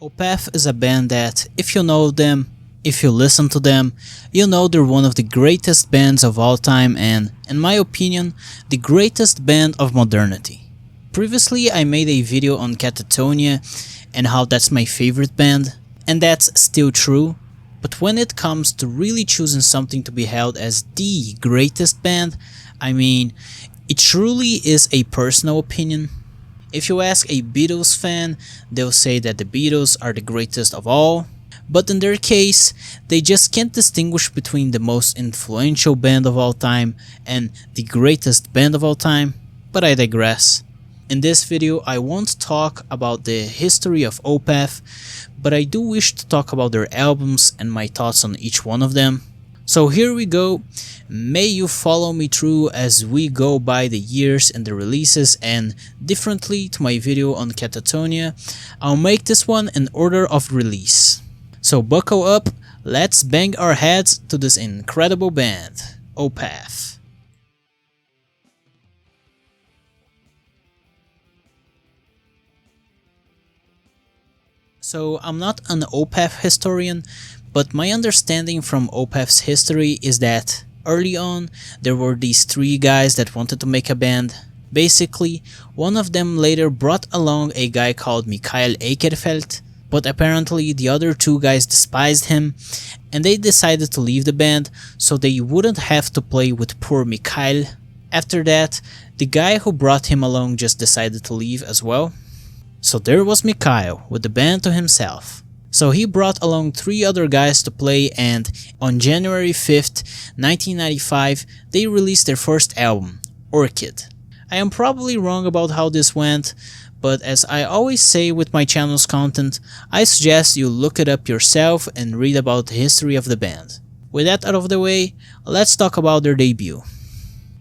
Opeth is a band that, if you know them, if you listen to them, you know they're one of the greatest bands of all time and, in my opinion, the greatest band of modernity. Previously I made a video on Katatonia and how that's my favorite band, and that's still true, but when it comes to really choosing something to be held as the greatest band, I mean, it truly is a personal opinion. If you ask a Beatles fan, they'll say that the Beatles are the greatest of all, but in their case, they just can't distinguish between the most influential band of all time and the greatest band of all time, but I digress. In this video, I won't talk about the history of Opeth, but I do wish to talk about their albums and my thoughts on each one of them. So here we go. May you follow me through as we go by the years and the releases, and differently to my video on Katatonia, I'll make this one in order of release. So buckle up, let's bang our heads to this incredible band, Opeth. So I'm not an Opeth historian, but my understanding from Opeth's history is that early on there were these three guys that wanted to make a band. Basically, one of them later brought along a guy called Mikael Åkerfeldt, but apparently the other two guys despised him and they decided to leave the band so they wouldn't have to play with poor Mikael. After that, the guy who brought him along just decided to leave as well. So there was Mikael with the band to himself. So he brought along three other guys to play, and on January 5th, 1995, they released their first album, Orchid. I am probably wrong about how this went, but as I always say with my channel's content, I suggest you look it up yourself and read about the history of the band. With that out of the way, let's talk about their debut.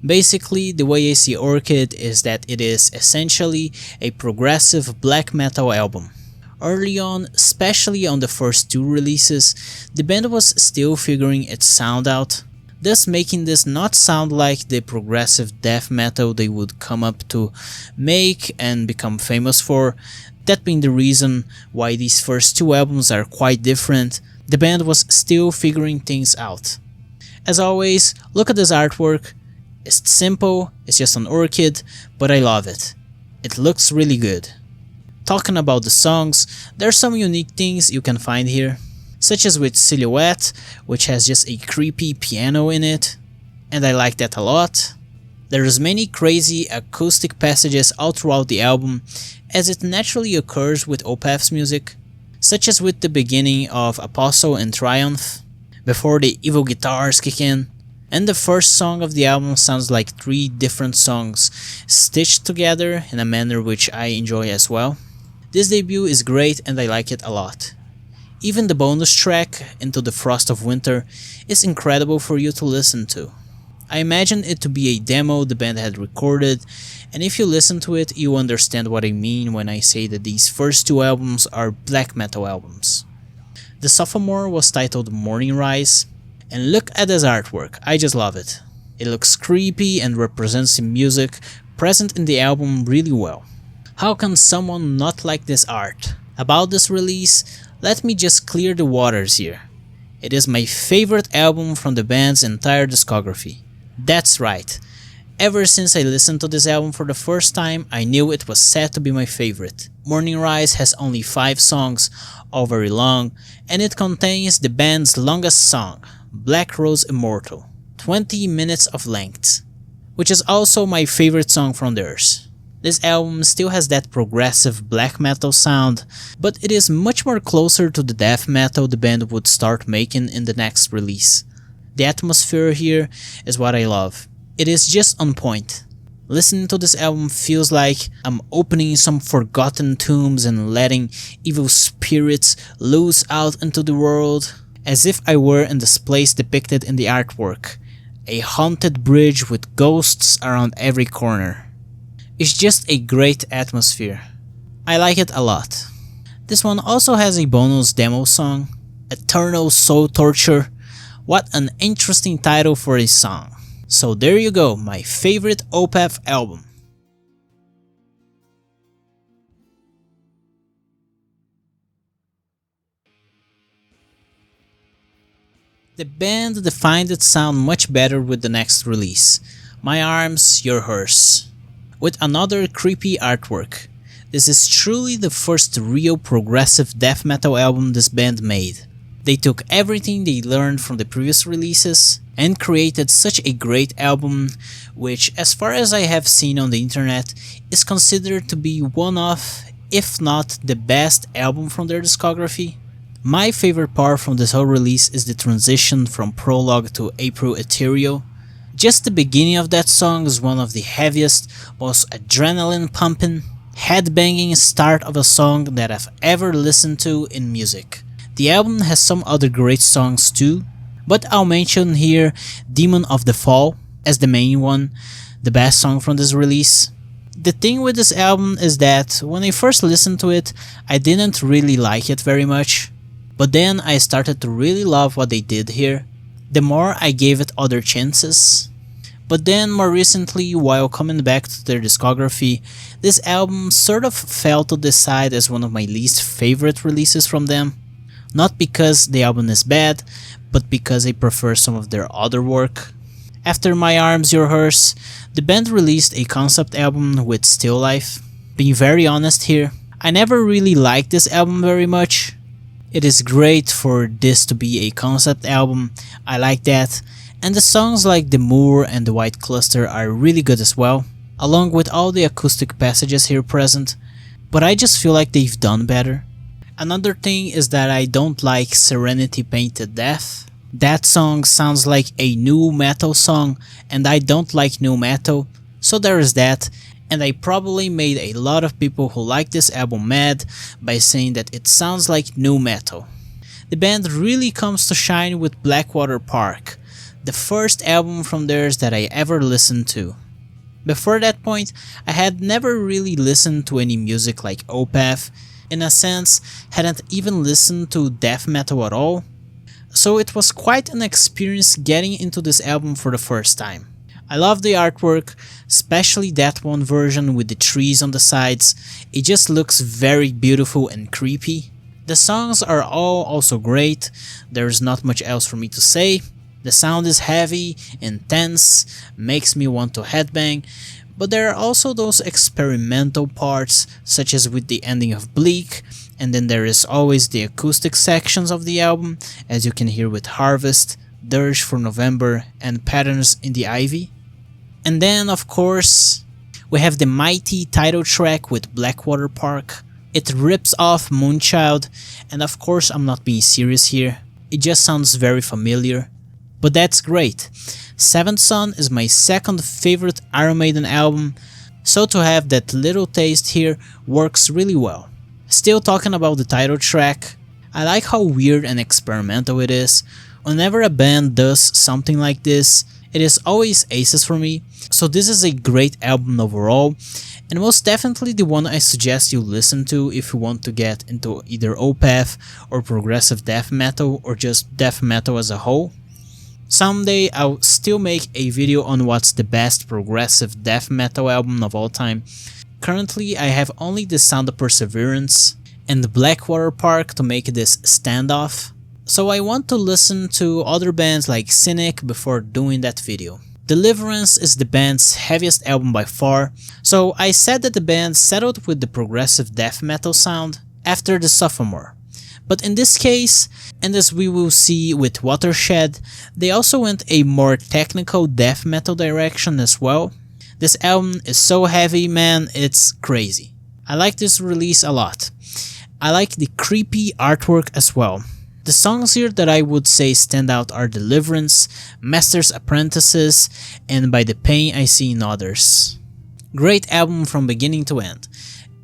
Basically, the way I see Orchid is that it is essentially a progressive black metal album. Early on, especially on the first two releases, the band was still figuring its sound out, thus making this not sound like the progressive death metal they would come up to make and become famous for. That being the reason why these first two albums are quite different, the band was still figuring things out. As always, look at this artwork. It's simple, it's just an orchid, but I love it. It looks really good. Talking about the songs, there are some unique things you can find here, such as with Silhouette, which has just a creepy piano in it, and I like that a lot. There's many crazy acoustic passages all throughout the album, as it naturally occurs with Opeth's music, such as with the beginning of Apostle and Triumph, before the evil guitars kick in, and the first song of the album sounds like three different songs stitched together in a manner which I enjoy as well. This debut is great and I like it a lot. Even the bonus track, Into the Frost of Winter, is incredible for you to listen to. I imagine it to be a demo the band had recorded, and if you listen to it, you understand what I mean when I say that these first two albums are black metal albums. The sophomore was titled Morning Rise, and look at this artwork, I just love it. It looks creepy and represents the music present in the album really well. How can someone not like this art? About this release, let me just clear the waters here. It is my favorite album from the band's entire discography. That's right. Ever since I listened to this album for the first time, I knew it was set to be my favorite. Morning Rise has only 5 songs, all very long, and it contains the band's longest song, Black Rose Immortal, 20 minutes of length, which is also my favorite song from theirs. This album still has that progressive black metal sound, but it is much more closer to the death metal the band would start making in the next release. The atmosphere here is what I love. It is just on point. Listening to this album feels like I'm opening some forgotten tombs and letting evil spirits loose out into the world, as if I were in this place depicted in the artwork, a haunted bridge with ghosts around every corner. It's just a great atmosphere. I like it a lot. This one also has a bonus demo song, Eternal Soul Torture. What an interesting title for a song. So there you go, my favorite Opeth album. The band defined its sound much better with the next release, My Arms, Your Hearse, with another creepy artwork. This is truly the first real progressive death metal album this band made. They took everything they learned from the previous releases and created such a great album, which, as far as I have seen on the internet, is considered to be one of, if not the best album from their discography. My favorite part from this whole release is the transition from Prologue to April Ethereal. Just the beginning of that song is one of the heaviest, most adrenaline pumping, headbanging start of a song that I've ever listened to in music. The album has some other great songs too, but I'll mention here Demon of the Fall as the main one, the best song from this release. The thing with this album is that when I first listened to it, I didn't really like it very much, but then I started to really love what they did here, the more I gave it other chances. But then more recently, while coming back to their discography, this album sort of fell to the side as one of my least favorite releases from them. Not because the album is bad, but because I prefer some of their other work. After My Arms, Your Hearse, the band released a concept album with Still Life. Being very honest here, I never really liked this album very much. It is great for this to be a concept album, I like that, and the songs like The Moor and The White Cluster are really good as well, along with all the acoustic passages here present, but I just feel like they've done better. Another thing is that I don't like Serenity Painted Death. That song sounds like a nu metal song, and I don't like nu metal, so there is that, and I probably made a lot of people who like this album mad by saying that it sounds like nu metal. The band really comes to shine with Blackwater Park, the first album from theirs that I ever listened to. Before that point, I had never really listened to any music like Opeth, in a sense, hadn't even listened to death metal at all, so it was quite an experience getting into this album for the first time. I love the artwork, especially that one version with the trees on the sides. It just looks very beautiful and creepy. The songs are all also great, there's not much else for me to say. The sound is heavy, intense, makes me want to headbang, but there are also those experimental parts, such as with the ending of Bleak, and then there is always the acoustic sections of the album, as you can hear with Harvest, Dirge for November, and Patterns in the Ivy. And then, of course, we have the mighty title track with Blackwater Park. It rips off Moonchild, and of course I'm not being serious here, it just sounds very familiar. But that's great. Seventh Son is my second favorite Iron Maiden album, so to have that little taste here works really well. Still talking about the title track, I like how weird and experimental it is. Whenever a band does something like this, it is always aces for me, so this is a great album overall, and most definitely the one I suggest you listen to if you want to get into either Opeth or progressive death metal or just death metal as a whole. Someday I'll still make a video on what's the best progressive death metal album of all time. Currently I have only The Sound of Perseverance and Blackwater Park to make this standoff, so I want to listen to other bands like Cynic before doing that video. Deliverance is the band's heaviest album by far, so I said that the band settled with the progressive death metal sound after the sophomore. But in this case, and as we will see with Watershed, they also went a more technical death metal direction as well. This album is so heavy, man, it's crazy. I like this release a lot. I like the creepy artwork as well. The songs here that I would say stand out are Deliverance, Master's Apprentices, and By the Pain I See in Others. Great album from beginning to end.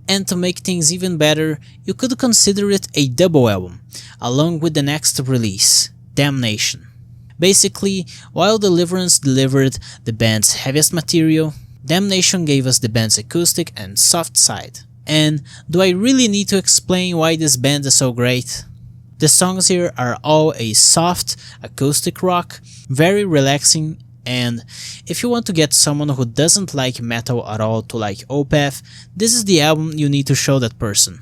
And to make things even better, you could consider it a double album, along with the next release, Damnation. Basically, while Deliverance delivered the band's heaviest material, Damnation gave us the band's acoustic and soft side. And do I really need to explain why this band is so great? The songs here are all a soft, acoustic rock, very relaxing, and if you want to get someone who doesn't like metal at all to like Opeth, this is the album you need to show that person.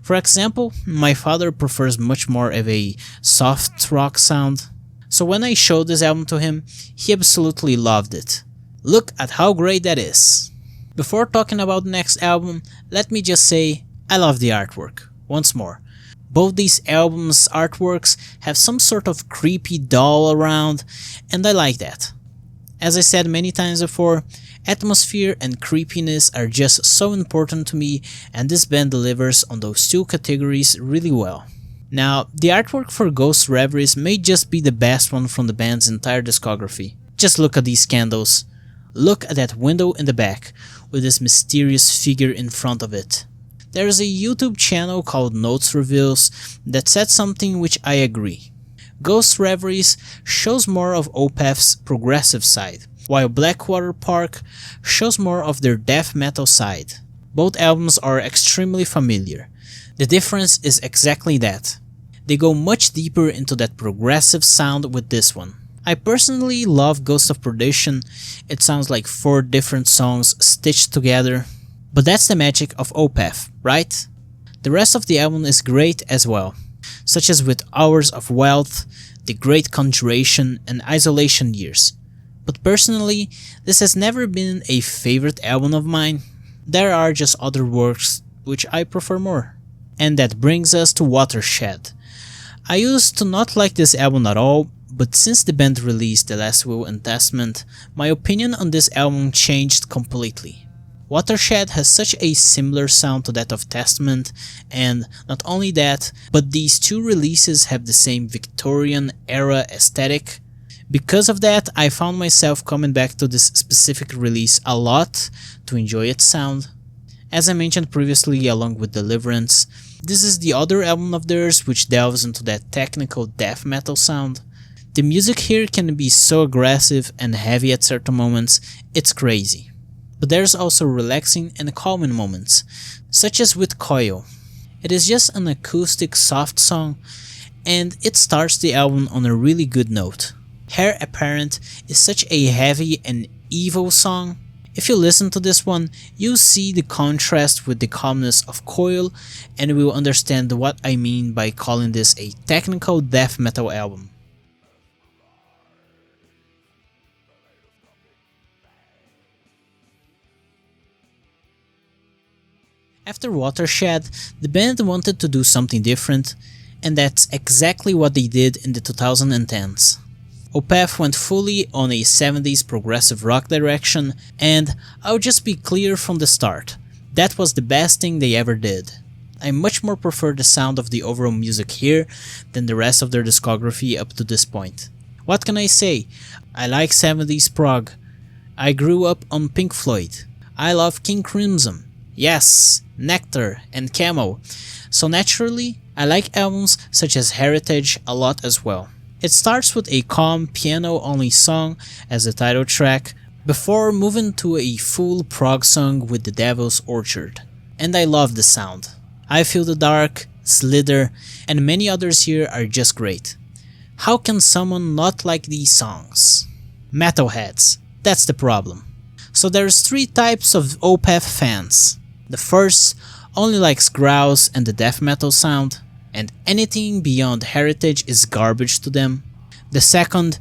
For example, my father prefers much more of a soft rock sound, So when I showed this album to him, he absolutely loved it. Look at how great that is. Before talking about the next album, let me just say I love the artwork, once more. Both these albums' artworks have some sort of creepy doll around, and I like that. As I said many times before, atmosphere and creepiness are just so important to me, and this band delivers on those two categories really well. Now, the artwork for Ghost Reveries may just be the best one from the band's entire discography. Just look at these candles. Look at that window in the back, with this mysterious figure in front of it. There is a YouTube channel called Notes Reveals that said something which I agree. Ghost Reveries shows more of Opeth's progressive side, while Blackwater Park shows more of their death metal side. Both albums are extremely familiar. The difference is exactly that. They go much deeper into that progressive sound with this one. I personally love Ghost of Perdition. It sounds like 4 different songs stitched together. But that's the magic of Opeth, right? The rest of the album is great as well, such as with Hours of Wealth, The Great Conjuration, and Isolation Years. But personally, this has never been a favorite album of mine. There are just other works which I prefer more. And that brings us to Watershed. I used to not like this album at all, but since the band released The Last Will and Testament, my opinion on this album changed completely. Watershed has such a similar sound to that of Testament, and not only that, but these two releases have the same Victorian era aesthetic. Because of that, I found myself coming back to this specific release a lot to enjoy its sound. As I mentioned previously, along with Deliverance, this is the other album of theirs which delves into that technical death metal sound. The music here can be so aggressive and heavy at certain moments, it's crazy. But there's also relaxing and calming moments, such as with Coil. It is just an acoustic soft song, and it starts the album on a really good note. Heir Apparent is such a heavy and evil song. If you listen to this one, you'll see the contrast with the calmness of Coil, and will understand what I mean by calling this a technical death metal album. After Watershed, the band wanted to do something different, and that's exactly what they did in the 2010s. Opeth went fully on a 70s progressive rock direction, and I'll just be clear from the start, that was the best thing they ever did. I much more prefer the sound of the overall music here than the rest of their discography up to this point. What can I say? I like 70s prog. I grew up on Pink Floyd. I love King Crimson. Yes, Nectar and Camel. So naturally, I like albums such as Heritage a lot as well. It starts with a calm piano-only song as the title track, before moving to a full prog song with The Devil's Orchard. And I love the sound. I Feel the Dark, Slither, and many others here are just great. How can someone not like these songs? Metalheads, that's the problem. So there's 3 types of Opeth fans. The first only likes growls and the death metal sound, and anything beyond Heritage is garbage to them. The second,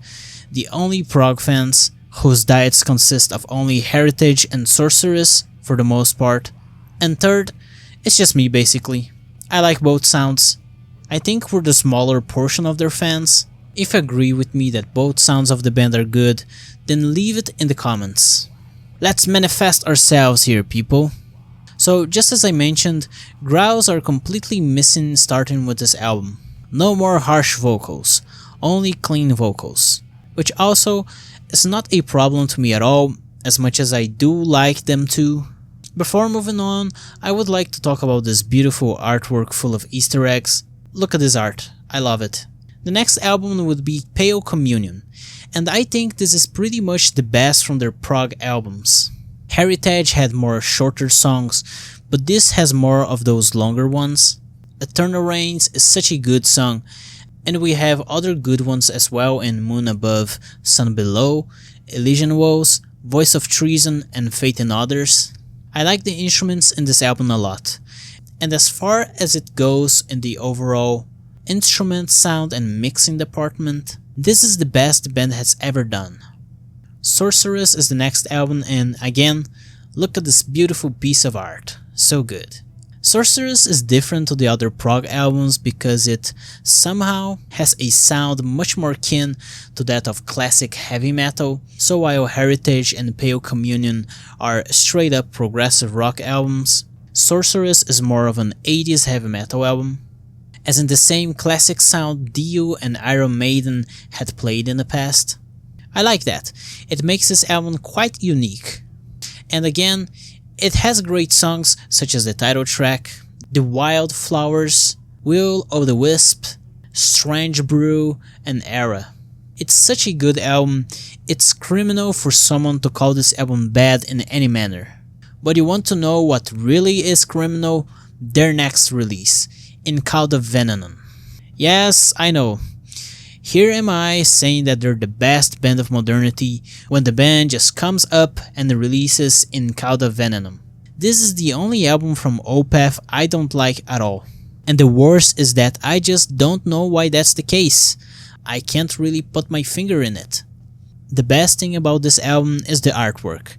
the only prog fans, whose diets consist of only Heritage and Sorceress for the most part. And third, it's just me basically. I like both sounds. I think we're the smaller portion of their fans. If you agree with me that both sounds of the band are good, then leave it in the comments. Let's manifest ourselves here, people. So just as I mentioned, growls are completely missing starting with this album. No more harsh vocals, only clean vocals. Which also is not a problem to me at all, as much as I do like them too. Before moving on, I would like to talk about this beautiful artwork full of Easter eggs. Look at this art, I love it. The next album would be Pale Communion, and I think this is pretty much the best from their prog albums. Heritage had more shorter songs, but this has more of those longer ones. Eternal Rains is such a good song, and we have other good ones as well in Moon Above, Sun Below, Elysian Woes, Voice of Treason, and Faith in Others. I like the instruments in this album a lot, and as far as it goes in the overall instrument sound and mixing department, This is the best the band has ever done. Sorceress is the next album, and again, look at this beautiful piece of art. So good. Sorceress is different to the other prog albums because it somehow has a sound much more kin to that of classic heavy metal, so while Heritage and Pale Communion are straight up progressive rock albums, Sorceress is more of an 80s heavy metal album, as in the same classic sound Dio and Iron Maiden had played in the past. I like that, it makes this album quite unique. And again, it has great songs such as the title track, The Wildflowers, Will o' the Wisp, Strange Brew, and Era. It's such a good album, it's criminal for someone to call this album bad in any manner. But you want to know what really is criminal? Their next release, In Cauda Venenum. Yes, I know. Here am I saying that they're the best band of modernity when the band just comes up and releases In Cauda Venenum. This is the only album from Opeth I don't like at all. And the worst is that I just don't know why that's the case. I can't really put my finger in it. The best thing about this album is the artwork.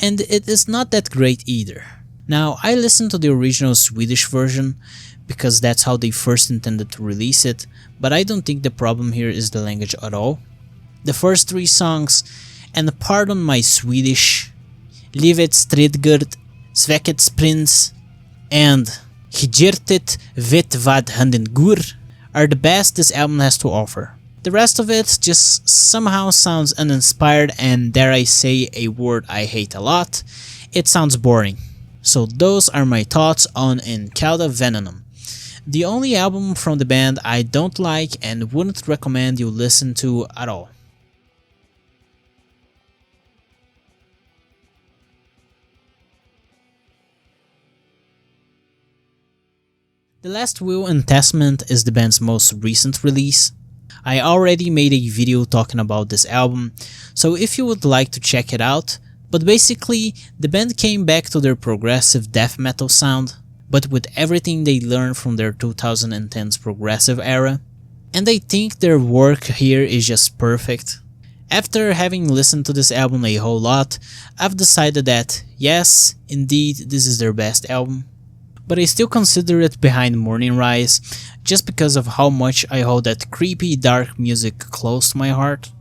And it is not that great either. Now, I listened to the original Swedish version because that's how they first intended to release it, but I don't think the problem here is the language at all. The first 3 songs, and pardon my Swedish, Livet Stridgard, Svekets Prins, and Hijirtit Vet vad handen gur, are the best this album has to offer. The rest of it just somehow sounds uninspired, and dare I say a word I hate a lot, it sounds boring. So those are my thoughts on In Cauda Venenum. The only album from the band I don't like and wouldn't recommend you listen to at all. The Last Will and Testament is the band's most recent release. I already made a video talking about this album, so if you would like to check it out, but basically the band came back to their progressive death metal sound, but with everything they learned from their 2010s progressive era, and I think their work here is just perfect. After having listened to this album a whole lot, I've decided that yes, indeed this is their best album, but I still consider it behind Morning Rise just because of how much I hold that creepy dark music close to my heart.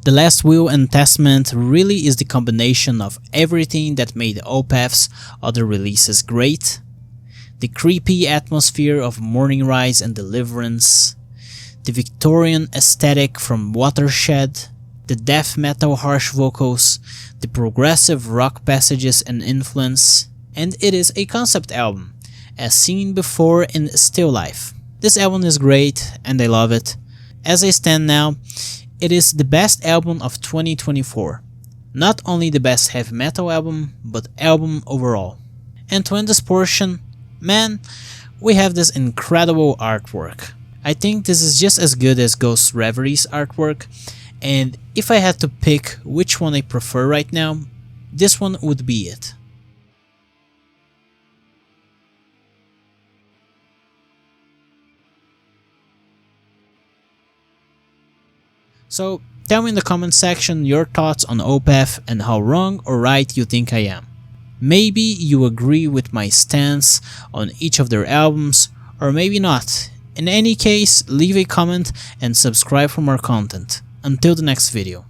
The Last Will and Testament really is the combination of everything that made Opeth's other releases great. The creepy atmosphere of Morning Rise and Deliverance, the Victorian aesthetic from Watershed, the death metal harsh vocals, the progressive rock passages and influence, and it is a concept album, as seen before in Still Life. This album is great and I love it. As I stand now, it is the best album of 2024. Not only the best heavy metal album, but album overall. And to end this portion, man, we have this incredible artwork. I think this is just as good as Ghost Reverie's artwork, and if I had to pick which one I prefer right now, this one would be it. So tell me in the comment section your thoughts on Opeth and how wrong or right you think I am. Maybe you agree with my stance on each of their albums, or maybe not. In any case, leave a comment and subscribe for more content. Until the next video.